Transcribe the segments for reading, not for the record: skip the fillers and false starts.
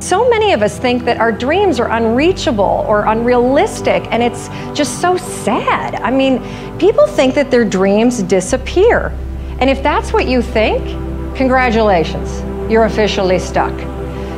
So many of us think that our dreams are unreachable or unrealistic, and it's just so sad. I mean, people think that their dreams disappear. And if that's what you think, congratulations, you're officially stuck.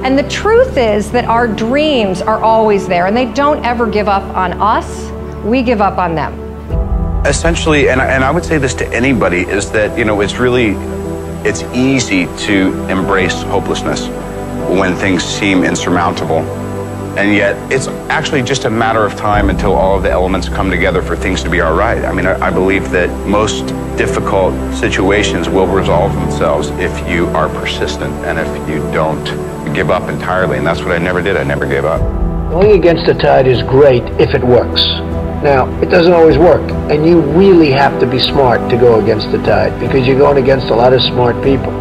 And the truth is that our dreams are always there, and they don't ever give up on us. We give up on them. Essentially, and I would say this to anybody, is that, it's easy to embrace hopelessness when things seem insurmountable. And yet, it's actually just a matter of time until all of the elements come together for things to be all right. I mean, I believe that most difficult situations will resolve themselves if you are persistent and if you don't give up entirely. And that's what I never did. I never gave up. Going against the tide is great if it works. Now, it doesn't always work, and you really have to be smart to go against the tide because you're going against a lot of smart people.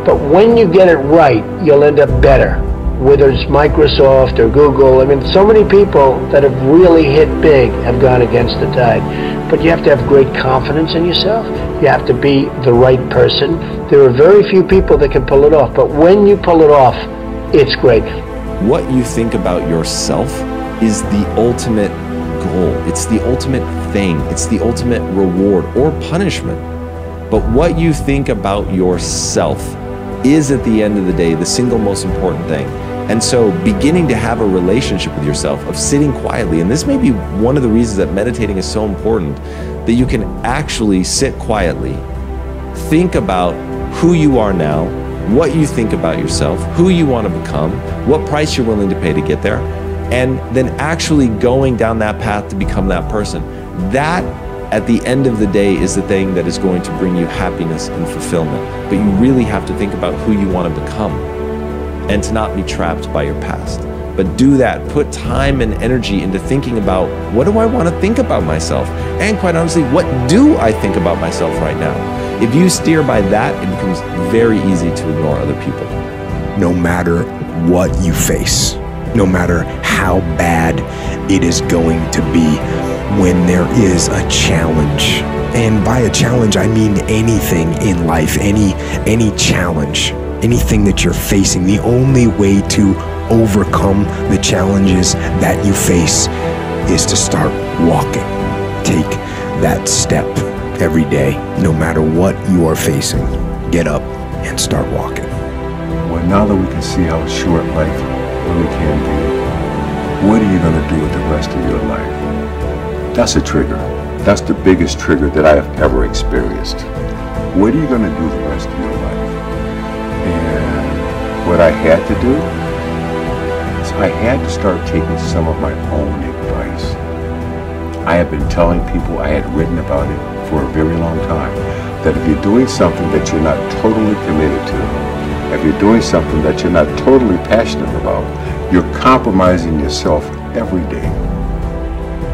But when you get it right, you'll end up better. Whether it's Microsoft or Google, I mean, so many people that have really hit big have gone against the tide. But you have to have great confidence in yourself. You have to be the right person. There are very few people that can pull it off, but when you pull it off, it's great. What you think about yourself is the ultimate goal. It's the ultimate thing. It's the ultimate reward or punishment. But what you think about yourself is, at the end of the day, the single most important thing. And so beginning to have a relationship with yourself, of sitting quietly, and this may be one of the reasons that meditating is so important, that you can actually sit quietly, think about who you are now, what you think about yourself, who you want to become, what price you're willing to pay to get there, and then actually going down that path to become that person. That, at the end of the day, is the thing that is going to bring you happiness and fulfillment. But you really have to think about who you want to become and to not be trapped by your past. But do that. Put time and energy into thinking about, what do I want to think about myself? And quite honestly, what do I think about myself right now? If you steer by that, it becomes very easy to ignore other people. No matter what you face, no matter how bad it is going to be, when there is a challenge, and by a challenge I mean anything in life, any challenge, anything that you're facing, the only way to overcome the challenges that you face is to start walking. Take that step every day, no matter what you are facing. Get up and start walking. Well, now that we can see how short life really can be, what are you going to do with the rest of your life? That's a trigger. That's the biggest trigger that I have ever experienced. What are you going to do the rest of your life? And what I had to do is I had to start taking some of my own advice. I have been telling people, I had written about it for a very long time, that if you're doing something that you're not totally committed to, if you're doing something that you're not totally passionate about, you're compromising yourself every day.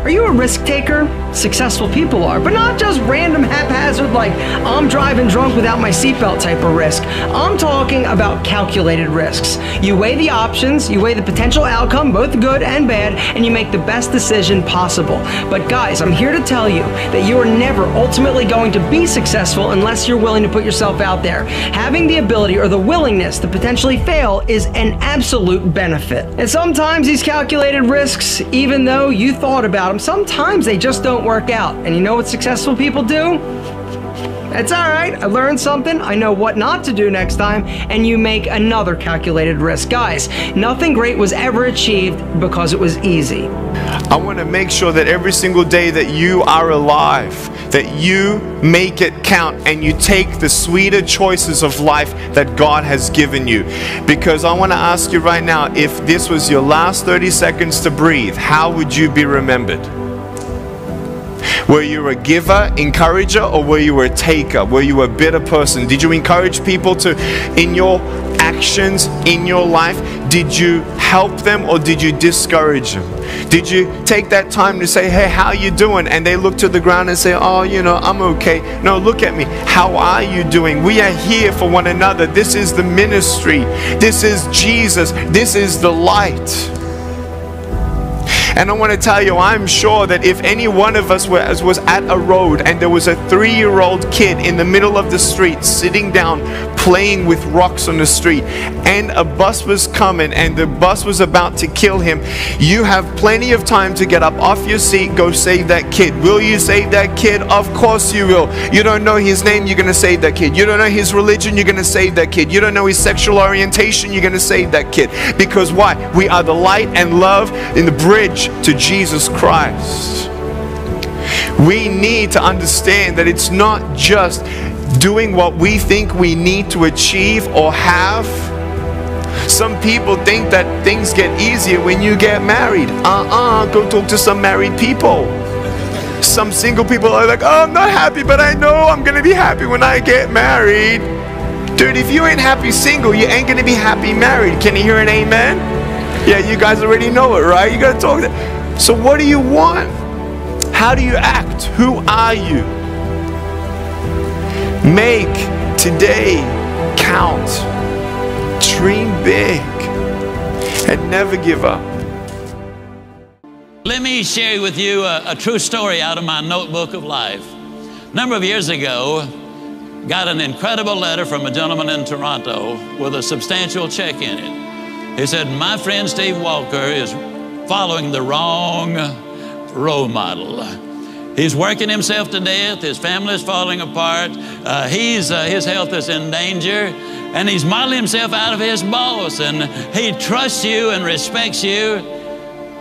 Are you a risk taker? Successful people are, but not just random haphazard like I'm driving drunk without my seatbelt type of risk. I'm talking about calculated risks. You weigh the options, you weigh the potential outcome, both good and bad, and you make the best decision possible. But guys, I'm here to tell you that you are never ultimately going to be successful unless you're willing to put yourself out there. Having the ability or the willingness to potentially fail is an absolute benefit. And sometimes these calculated risks, even though you thought about them, sometimes they just don't work out. And you know what successful people do? It's all right. I learned something. I know what not to do next time, and you make another calculated risk. Guys, nothing great was ever achieved because it was easy. I want to make sure that every single day that you are alive, that you make it count and you take the sweeter choices of life that God has given you. Because I want to ask you right now, if this was your last 30 seconds to breathe, how would you be remembered? Were you a giver, encourager, or were you a taker? Were you a bitter person? Did you encourage people to, in your actions, in your life, did you help them or did you discourage them? Did you take that time to say, hey, how you doing? And they look to the ground and say, oh, you know, I'm okay. No, look at me. How are you doing? We are here for one another. This is the ministry. This is Jesus. This is the light. And I want to tell you, I'm sure that if any one of us was at a road and there was a 3-year-old kid in the middle of the street sitting down playing with rocks on the street, and a bus was coming and the bus was about to kill him, you have plenty of time to get up off your seat, go save that kid. Will you save that kid? Of course you will. You don't know his name, you're going to save that kid. You don't know his religion, you're going to save that kid. You don't know his sexual orientation, you're going to save that kid. Because why? We are the light and love in the bridge to Jesus Christ. We need to understand that it's not just doing what we think we need to achieve or have. Some people think that things get easier when you get married. Go talk to some married people. Some single people are like, oh, I'm not happy, but I know I'm going to be happy when I get married. Dude, if you ain't happy single, you ain't going to be happy married. Can you hear an amen? Yeah, you guys already know it, right? You got to talk that. So what do you want? How do you act? Who are you? Make today count. Dream big and never give up. Let me share with you a true story out of my notebook of life. A number of years ago, got an incredible letter from a gentleman in Toronto with a substantial check in it. He said, my friend Steve Walker is following the wrong role model. He's working himself to death. His family is falling apart. His health is in danger. And he's modeling himself out of his boss. And he trusts you and respects you.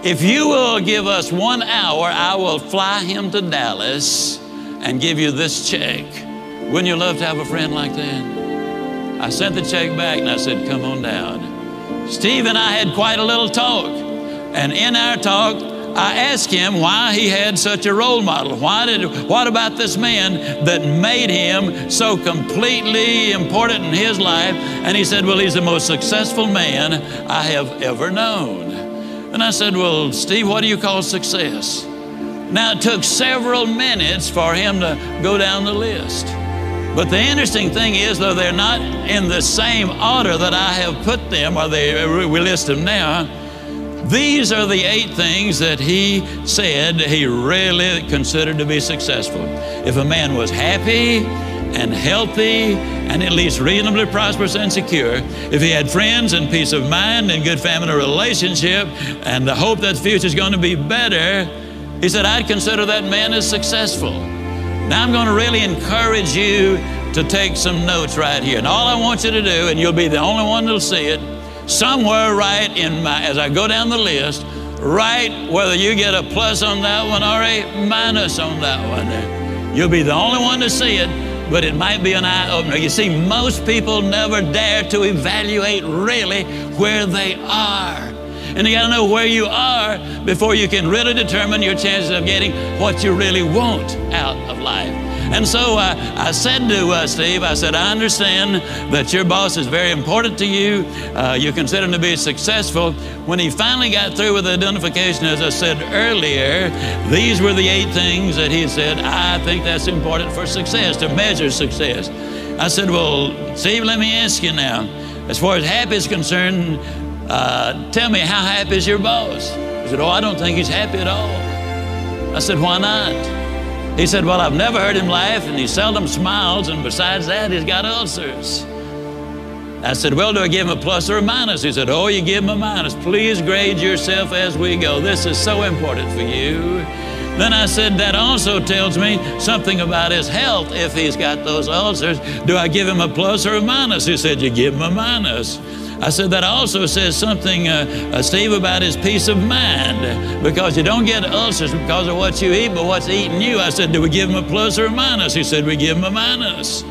If you will give us 1 hour, I will fly him to Dallas and give you this check. Wouldn't you love to have a friend like that? I sent the check back and I said, come on down. Steve and I had quite a little talk. And in our talk, I asked him why he had such a role model. What about this man that made him so completely important in his life? And he said, well, he's the most successful man I have ever known. And I said, well, Steve, what do you call success? Now, it took several minutes for him to go down the list. But the interesting thing is, though they're not in the same order that I have put them, or we list them now, these are the 8 things that he said he really considered to be successful. If a man was happy and healthy and at least reasonably prosperous and secure, if he had friends and peace of mind and good family relationship and the hope that the future is going to be better, he said, I'd consider that man as successful. Now I'm going to really encourage you to take some notes right here. And all I want you to do, and you'll be the only one that'll see it, somewhere right in as I go down the list, write whether you get a plus on that one or a minus on that one. You'll be the only one to see it, but it might be an eye-opener. You see, most people never dare to evaluate really where they are. And you got to know where you are before you can really determine your chances of getting what you really want out of life. And so I said to Steve, I said, I understand that your boss is very important to you. You consider him to be successful. When he finally got through with the identification, as I said earlier, these were the 8 things that he said, I think that's important for success, to measure success. I said, well, Steve, let me ask you now, as far as happy is concerned, tell me, how happy is your boss? He said, oh, I don't think he's happy at all. I said, why not? He said, well, I've never heard him laugh, and he seldom smiles, and besides that, he's got ulcers. I said, well, do I give him a plus or a minus? He said, oh, you give him a minus. Please grade yourself as we go. This is so important for you. Then I said, that also tells me something about his health if he's got those ulcers. Do I give him a plus or a minus? He said, you give him a minus. I said, that also says something, Steve, about his peace of mind, because you don't get ulcers because of what you eat, but what's eating you. I said, do we give him a plus or a minus? He said, we give him a minus.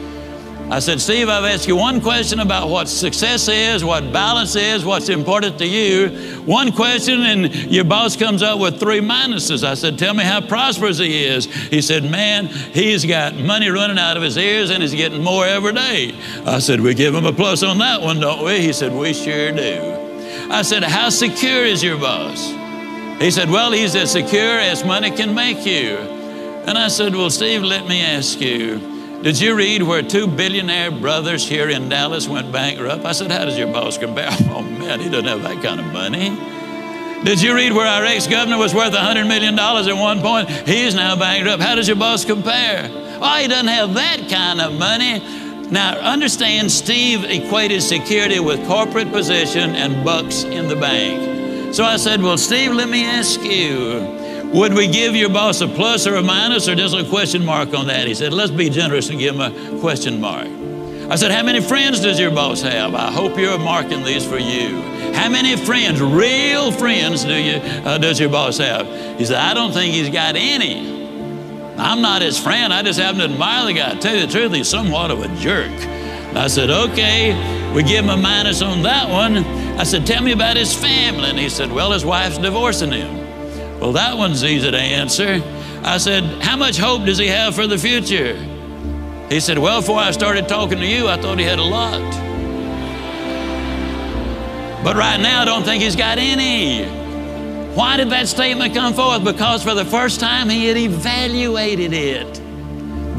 I said, Steve, I've asked you one question about what success is, what balance is, what's important to you. One question, and your boss comes up with 3 minuses. I said, tell me how prosperous he is. He said, man, he's got money running out of his ears and he's getting more every day. I said, we give him a plus on that one, don't we? He said, we sure do. I said, how secure is your boss? He said, well, he's as secure as money can make you. And I said, well, Steve, let me ask you, did you read where 2 billionaire brothers here in Dallas went bankrupt? I said, how does your boss compare? Oh, man, he doesn't have that kind of money. Did you read where our ex-governor was worth $100 million at one point? He's now bankrupt. How does your boss compare? Oh, he doesn't have that kind of money. Now, understand, Steve equated security with corporate position and bucks in the bank. So I said, well, Steve, let me ask you, would we give your boss a plus or a minus or just a question mark on that? He said, let's be generous and give him a question mark. I said, how many friends does your boss have? I hope you're marking these for you. How many friends, real friends, does your boss have? He said, I don't think he's got any. I'm not his friend. I just happen to admire the guy. To tell you the truth, he's somewhat of a jerk. I said, okay, we give him a minus on that one. I said, tell me about his family. And he said, well, his wife's divorcing him. Well, that one's easy to answer. I said, how much hope does he have for the future? He said, well, before I started talking to you, I thought he had a lot. But right now, I don't think he's got any. Why did that statement come forth? Because for the first time, he had evaluated it.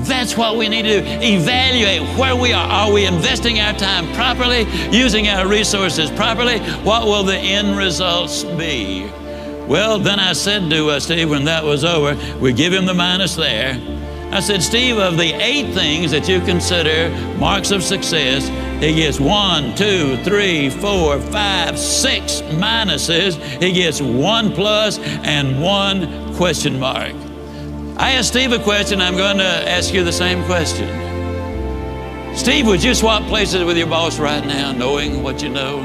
That's what we need to do, evaluate where we are. Are we investing our time properly, using our resources properly? What will the end results be? Well, then I said to Steve, when that was over, we give him the minus there. I said, Steve, of the 8 things that you consider marks of success, he gets 1, 2, 3, 4, 5, 6 minuses. He gets 1 plus and 1 question mark. I asked Steve a question. I'm going to ask you the same question. Steve, would you swap places with your boss right now, knowing what you know?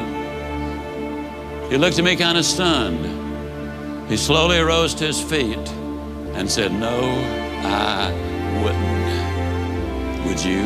He looked at me kind of stunned. He slowly rose to his feet and said, no, I wouldn't. Would you?